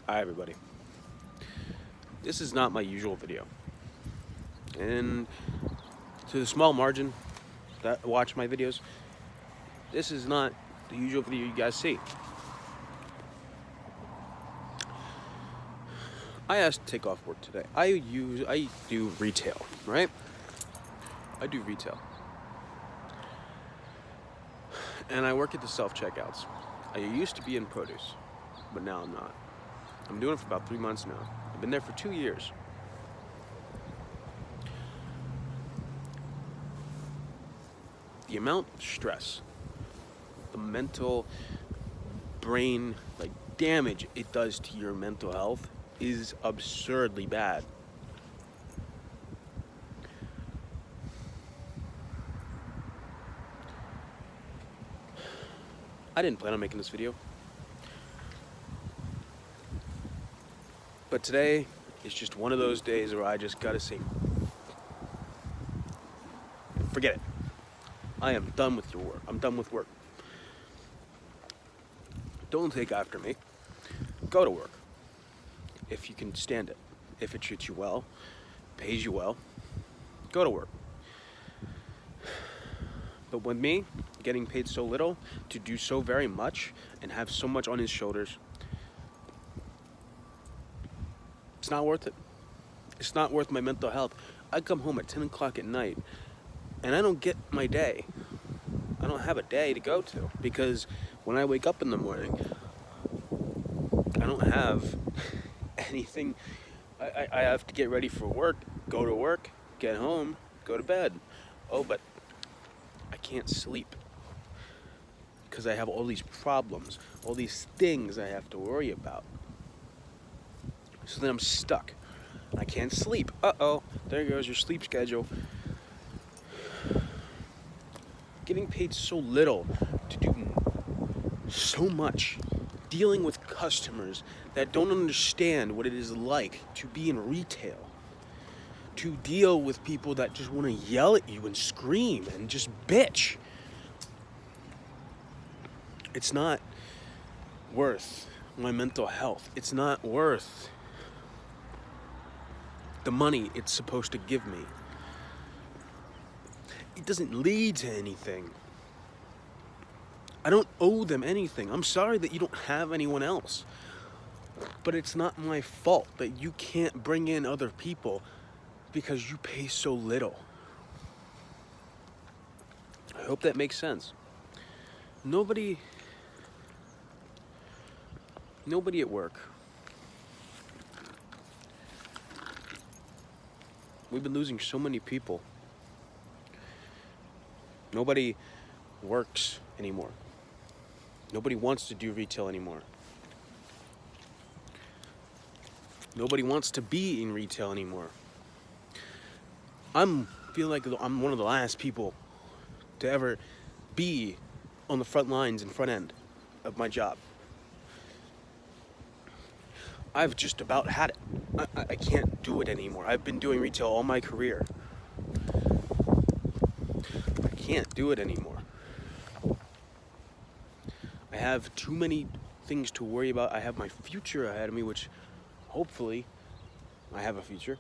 Hi everybody. This is not my usual video. And to the small margin that watch my videos, this is not the usual video you guys see. I asked to take off work today. I do retail, right? I do retail. And I work at the self-checkouts. I used to be in produce, but now I'm not. I'm doing it for about 3 months now. I've been there for 2 years. The amount of stress, the mental brain damage it does to your mental health is absurdly bad. I didn't plan on making this video, but today is just one of those days where I just gotta say, forget it. I am done with your work. I'm done with work. Don't take after me. Go to work. If you can stand it. If it treats you well, pays you well, go to work. But with me, getting paid so little to do so very much and have so much on his shoulders, it's not worth it. It's not worth my mental health. I come home at 10 o'clock at night and I don't get my day. I don't have a day to go to because when I wake up in the morning, I don't have anything. I have to get ready for work, go to work, get home, go to bed. Oh, but I can't sleep because I have all these problems, all these things I have to worry about. So then I'm stuck. I can't sleep. Uh-oh, there goes your sleep schedule. Getting paid so little to do so much, dealing with customers that don't understand what it is like to be in retail, to deal with people that just want to yell at you and scream and just bitch. It's not worth my mental health. It's not worth the money it's supposed to give me. It doesn't lead to anything. I don't owe them anything. I'm sorry that you don't have anyone else. But it's not my fault that you can't bring in other people because you pay so little. I hope that makes sense. Nobody at work. We've been losing so many people. Nobody works anymore. Nobody wants to do retail anymore. Nobody wants to be in retail anymore. I feel like I'm one of the last people to ever be on the front lines and front end of my job. I've just about had it. I can't do it anymore. I've been doing retail all my career. I can't do it anymore. I have too many things to worry about. I have my future ahead of me, which hopefully I have a future.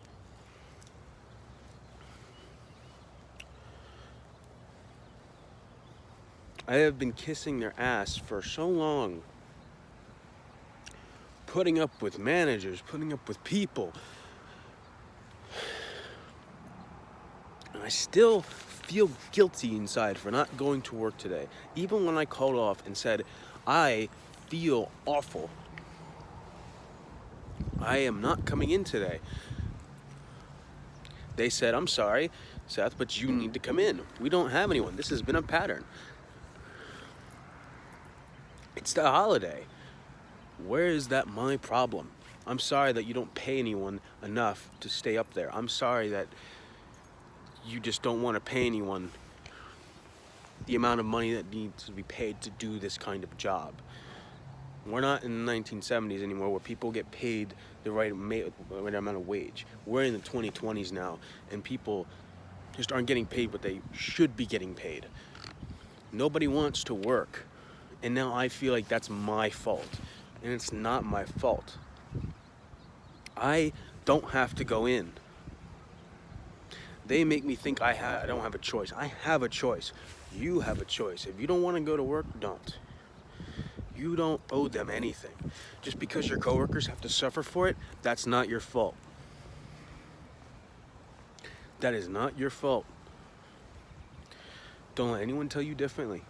I have been kissing their ass for so long, putting up with managers, putting up with people. And I still feel guilty inside for not going to work today. Even when I called off and said, I feel awful. I am not coming in today. They said, I'm sorry, Seth, but you need to come in. We don't have anyone. This has been a pattern. It's the holiday. Where is that my problem? I'm sorry that you don't pay anyone enough to stay up there. I'm sorry that you just don't want to pay anyone the amount of money that needs to be paid to do this kind of job. We're not in the 1970s anymore where people get paid the right amount of wage. We're in the 2020s now, and people just aren't getting paid what they should be getting paid. Nobody wants to work, and now I feel like that's my fault, and it's not my fault. I don't have to go in. They make me think I don't have a choice. I have a choice. You have a choice. If you don't want to go to work, don't. You don't owe them anything. Just because your coworkers have to suffer for it, that's not your fault. That is not your fault. Don't let anyone tell you differently.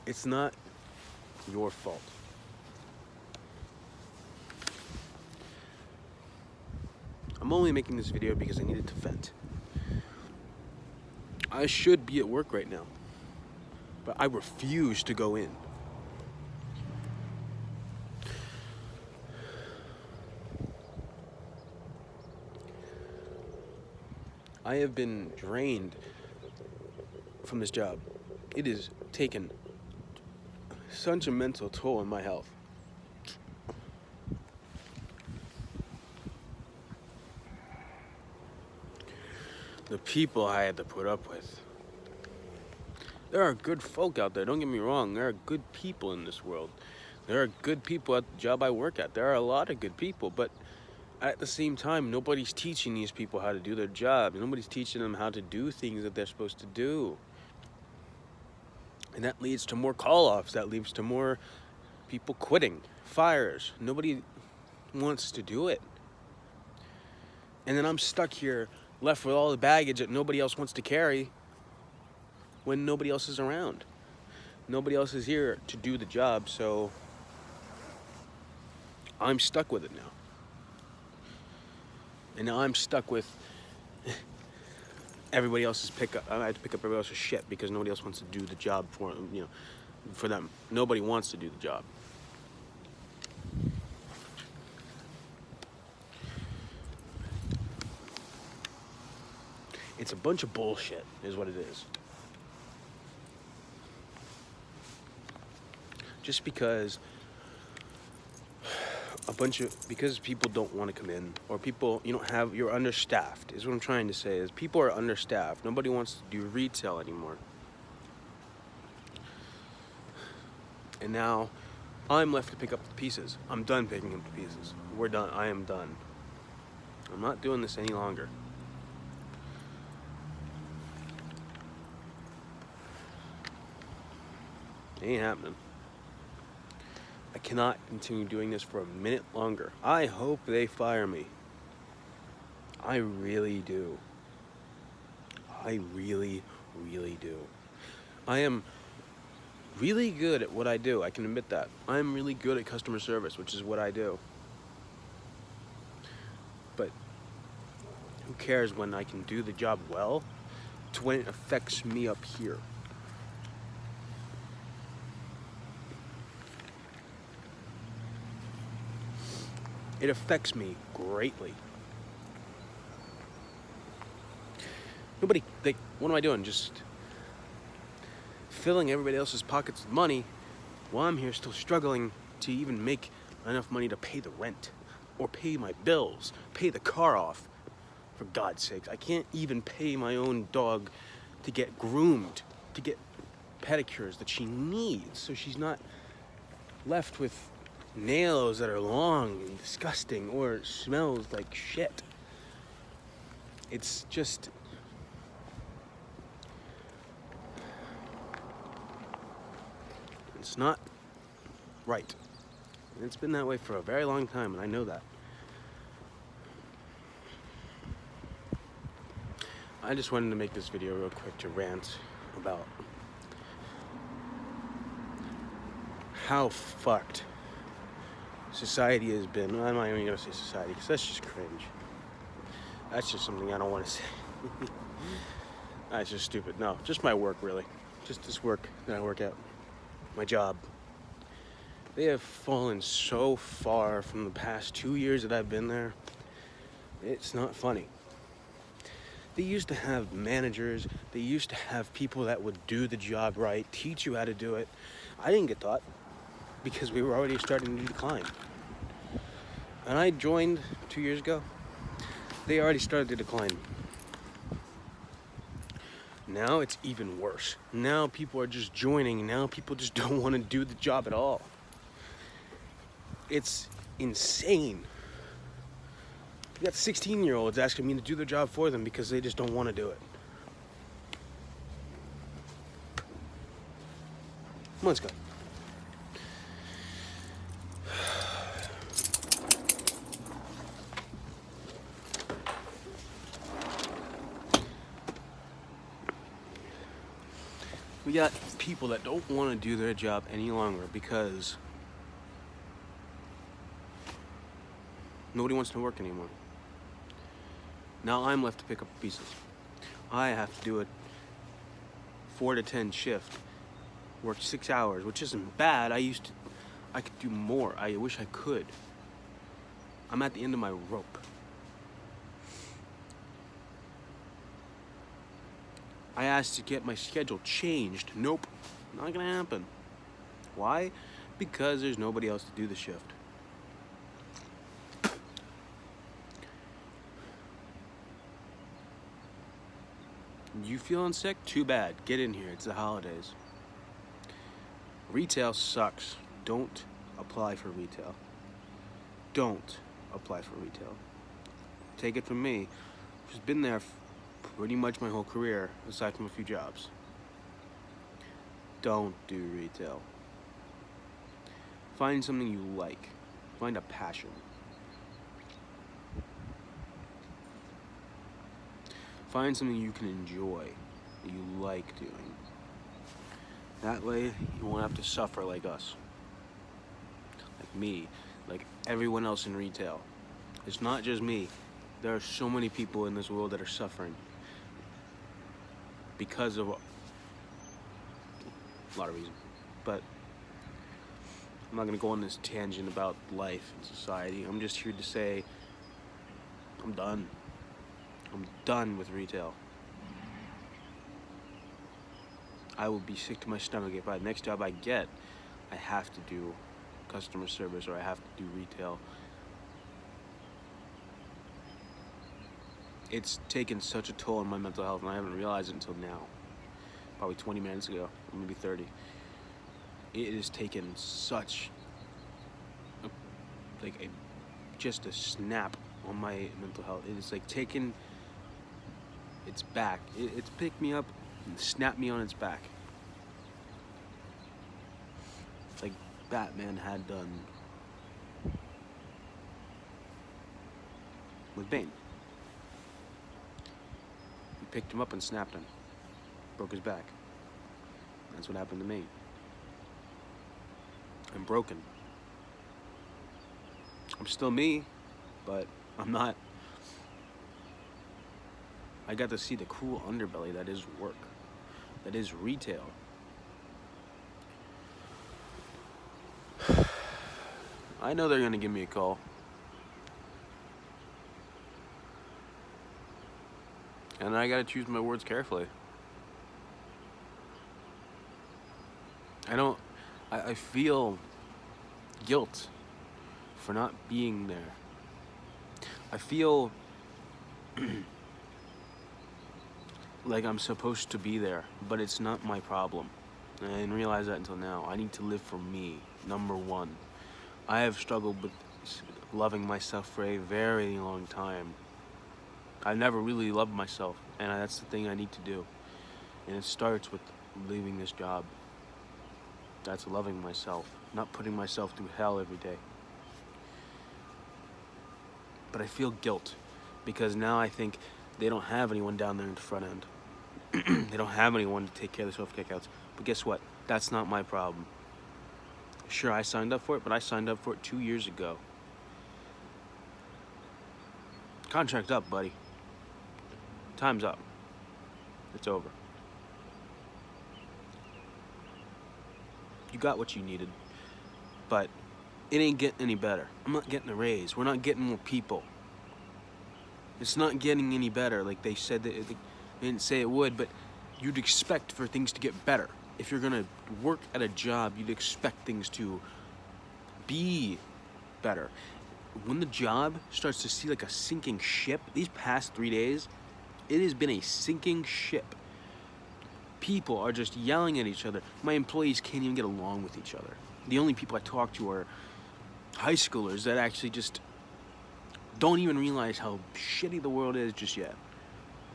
It's not your fault. I'm only making this video because I needed to vent. I should be at work right now, but I refuse to go in. I have been drained from this job. It has taken such a mental toll on my health. The people I had to put up with. There are good folk out there, don't get me wrong. There are good people in this world. There are good people at the job I work at. There are a lot of good people, but at the same time, nobody's teaching these people how to do their job. Nobody's teaching them how to do things that they're supposed to do. And that leads to more call-offs. That leads to more people quitting, fires. Nobody wants to do it. And then I'm stuck here, left with all the baggage that nobody else wants to carry when nobody else is around. Nobody else is here to do the job, so I'm stuck with it now. And now I'm stuck with everybody else's pickup. I have to pick up everybody else's shit because nobody else wants to do the job for them, for them. Nobody wants to do the job. It's a bunch of bullshit, is what it is. Just because because people don't want to come in, or people, you're understaffed, is what I'm trying to say, is people are understaffed. Nobody wants to do retail anymore. And now I'm left to pick up the pieces. I'm done picking up the pieces. We're done. I am done. I'm not doing this any longer. It ain't happening. I cannot continue doing this for a minute longer. I hope they fire me. I really do. I really, really do. I am really good at what I do. I can admit that. I'm really good at customer service, which is what I do. But who cares when I can do the job well? It's when it affects me up here. It affects me greatly. What am I doing? Just filling everybody else's pockets with money while I'm here still struggling to even make enough money to pay the rent or pay my bills, pay the car off. For God's sakes, I can't even pay my own dog to get groomed, to get pedicures that she needs, so she's not left with nails that are long and disgusting or smells like shit. It's just it's not right. And it's been that way for a very long time, and I know that. I just wanted to make this video real quick to rant about how fucked society has been. I'm not even gonna say society, because that's just cringe. That's just something I don't want to say. That's just stupid. No, just my work, really. Just this work that I work at. My job. They have fallen so far from the past 2 years that I've been there. It's not funny. They used to have managers. They used to have people that would do the job right, teach you how to do it. I didn't get taught because we were already starting to decline. And I joined 2 years ago. They already started to decline. Now it's even worse. Now people are just joining. Now people just don't want to do the job at all. It's insane. You got 16-year-olds asking me to do their job for them because they just don't want to do it. Come on, let's go. We got people that don't want to do their job any longer because nobody wants to work anymore. Now I'm left to pick up pieces. I have to do a 4 to 10 shift, work 6 hours, which isn't bad. I could do more. I wish I could. I'm at the end of my rope. I asked to get my schedule changed. Nope, not gonna happen. Why? Because there's nobody else to do the shift. You feeling sick? Too bad. Get in here. It's the holidays. Retail sucks. Don't apply for retail. Don't apply for retail. Take it from me. I've just been there pretty much my whole career, aside from a few jobs. Don't do retail. Find something you like. Find a passion. Find something you can enjoy, that you like doing. That way, you won't have to suffer like us. Like me, like everyone else in retail. It's not just me. There are so many people in this world that are suffering because of a lot of reasons. But I'm not gonna go on this tangent about life and society. I'm just here to say, I'm done. I'm done with retail. I will be sick to my stomach if the next job I get, I have to do customer service or I have to do retail. It's taken such a toll on my mental health, and I haven't realized it until now. Probably 20 minutes ago, or maybe 30. It has taken such just a snap on my mental health. It is like taken its back. It's picked me up and snapped me on its back. It's like Batman had done with Bane. He picked him up and snapped him. Broke his back. That's what happened to me. I'm broken. I'm still me, but I'm not. I got to see the cool underbelly that is work, that is retail. I know they're gonna give me a call. And I gotta choose my words carefully. I feel guilt for not being there. I feel like I'm supposed to be there, but it's not my problem. And I didn't realize that until now. I need to live for me, number one. I have struggled with loving myself for a very long time. I've never really loved myself, and that's the thing I need to do. And it starts with leaving this job. That's loving myself, not putting myself through hell every day. But I feel guilt because now I think they don't have anyone down there in the front end. They don't have anyone to take care of the self-kickouts. But guess what? That's not my problem. Sure, I signed up for it, but I signed up for it 2 years ago. Contract up, buddy. Time's up. It's over. You got what you needed, but it ain't getting any better. I'm not getting a raise. We're not getting more people. It's not getting any better. Like they said that they didn't say it would, but you'd expect for things to get better. If you're gonna work at a job, you'd expect things to be better. When the job starts to see like a sinking ship, these past 3 days, it has been a sinking ship. People are just yelling at each other. My employees can't even get along with each other. The only people I talk to are high schoolers that actually just don't even realize how shitty the world is just yet.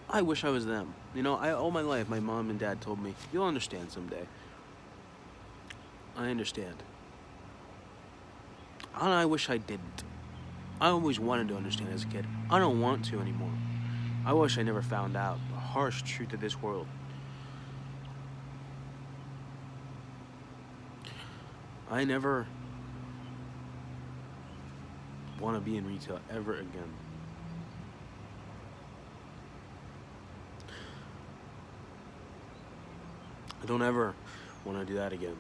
I wish I was them. You know, all my life, my mom and dad told me, you'll understand someday. I understand. And I wish I didn't. I always wanted to understand as a kid. I don't want to anymore. I wish I never found out the harsh truth of this world. I never want to be in retail ever again. I don't ever want to do that again.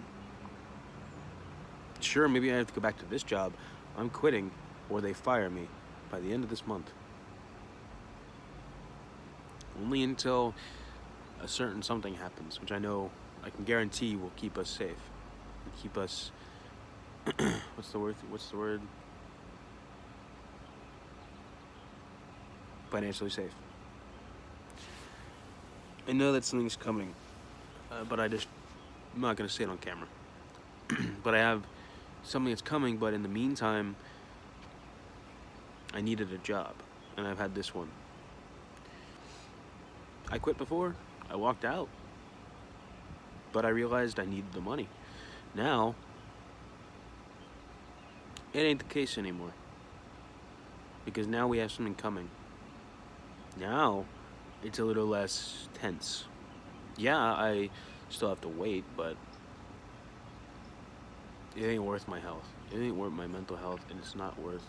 Sure, maybe I have to go back to this job. I'm quitting or they fire me by the end of this month. Only until a certain something happens, which I know I can guarantee will keep us safe. Keep us what's the word? Financially safe. I know that something's coming, but I'm not gonna say it on camera. But I have something that's coming, but in the meantime, I needed a job, and I've had this one. I quit before, I walked out, but I realized I needed the money. Now, it ain't the case anymore, because now we have something coming. Now, it's a little less tense. Yeah, I still have to wait, but it ain't worth my health. It ain't worth my mental health, and it's not worth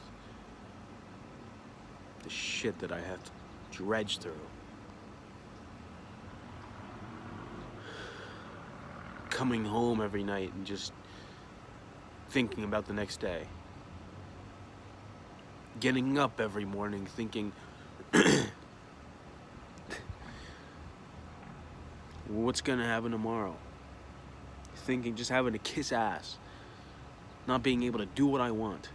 the shit that I have to dredge through. Coming home every night and just thinking about the next day. Getting up every morning thinking, what's gonna happen tomorrow? Thinking, just having to kiss ass. Not being able to do what I want.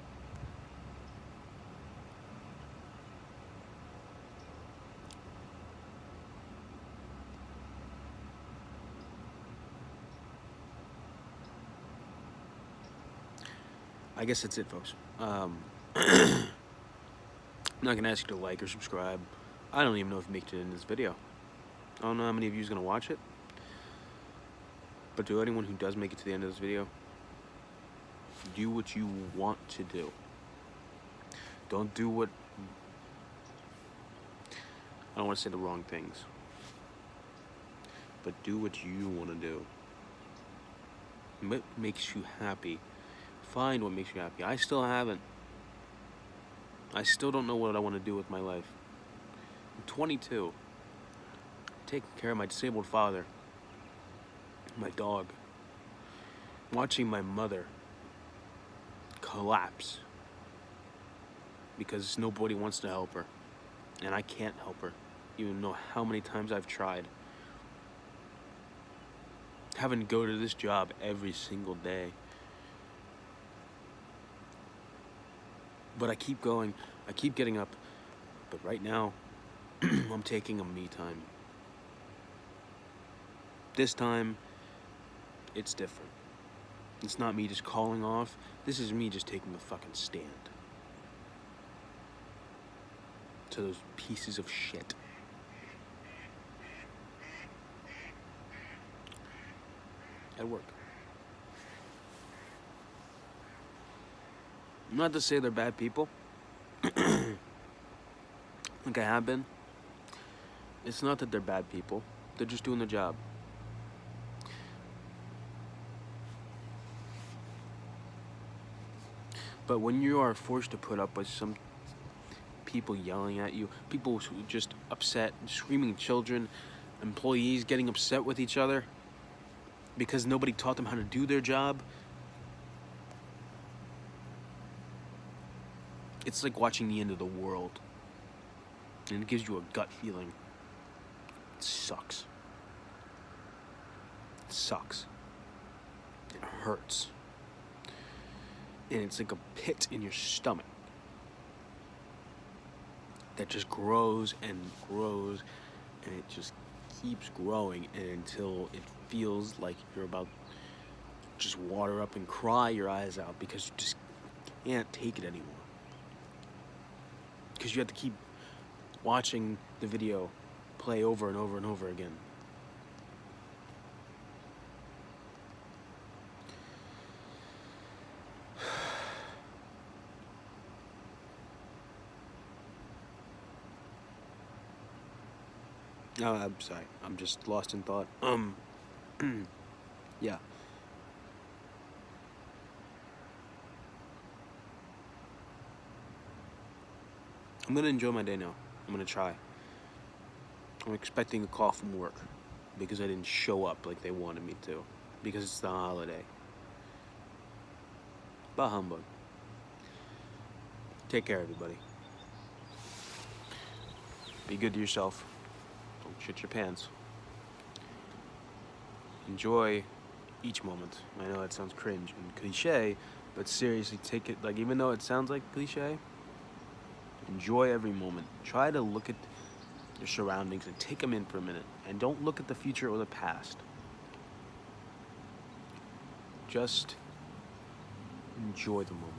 I guess that's it, folks. I'm not gonna ask you to like or subscribe. I don't even know if you make it in this video. I don't know how many of you is gonna watch it. But to anyone who does make it to the end of this video, do what you want to do. Don't do what... I don't want to say the wrong things. But do what you want to do. What makes you happy. Find what makes you happy. I still haven't. I still don't know what I want to do with my life. I'm 22. Taking care of my disabled father. My dog. Watching my mother collapse. Because nobody wants to help her. And I can't help her. Even though how many times I've tried. Having to go to this job every single day. But I keep going, I keep getting up, but right now, I'm taking a me time. This time, it's different. It's not me just calling off, this is me just taking a fucking stand. To those pieces of shit. At work. Not to say they're bad people. Like I have been. It's not that they're bad people. They're just doing their job. But when you are forced to put up with some people yelling at you, people who are just upset, screaming children, employees getting upset with each other because nobody taught them how to do their job, it's like watching the end of the world. And it gives you a gut feeling. It sucks. It sucks. It hurts. And it's like a pit in your stomach that just grows and grows, and it just keeps growing until it feels like you're about to just water up and cry your eyes out because can't take it anymore. Because you have to keep watching the video play over and over and over again. No, I'm sorry. I'm just lost in thought. Yeah. I'm gonna enjoy my day now. I'm gonna try. I'm expecting a call from work because I didn't show up like they wanted me to because it's the holiday. Bah humbug. Take care, everybody. Be good to yourself. Don't shit your pants. Enjoy each moment. I know that sounds cringe and cliche, but seriously, take it, like, even though it sounds like cliche, enjoy every moment. Try to look at your surroundings and take them in for a minute. And don't look at the future or the past. Just enjoy the moment.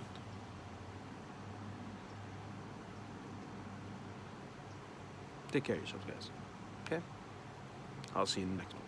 Take care of yourselves, guys. Okay? I'll see you in the next one.